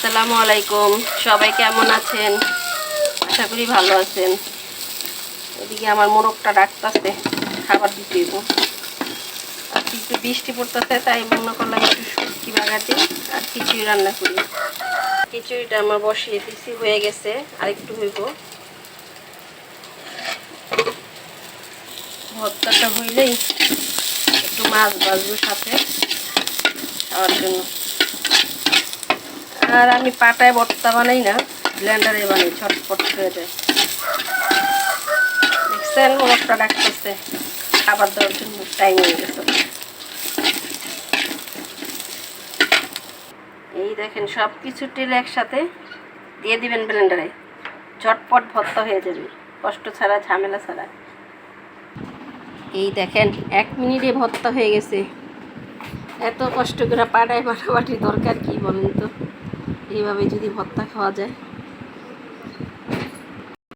আসসালামু আলাইকুম, সবাই কেমন আছেন? আশা করি ভালো আছেন। এদিকে আমার মোরগটা ডাকতেছে, খাবার দিতে দেবো। আজকে একটু বৃষ্টি পড়তেছে, তাই মনে করলাম একটু শুটকি বাগা দিই আর খিচুড়ি রান্না করি। খিচুড়িটা আমার বসিয়ে দিছি, হয়ে গেছে, আর একটু হইব। ভর্তাটা হইলেই একটু মাছ ভাজবো সাথে খাওয়ার জন্য। আর আমি পাটায় ভর্তা বানাই না, ব্লেন্ডারে বানাই, ছটপট হয়ে যায়। দেখছেন মোরগটা ডাকতেছে, খাবার দেওয়ার জন্য টাইম হয়ে গেছে। এই দেখেন সব কিছু তেল একসাথে দিয়ে দিবেন ব্লেন্ডারে, ঝটপট ভর্তা হয়ে যাবে, কষ্ট ছাড়া, ঝামেলা ছাড়া। এই দেখেন 1 মিনিটে ভর্তা হয়ে গেছে। এত কষ্ট করে পাটায় বাটাবাটির দরকার কি বলেন তো? এইভাবে যদি ভর্তা খাওয়া যায়।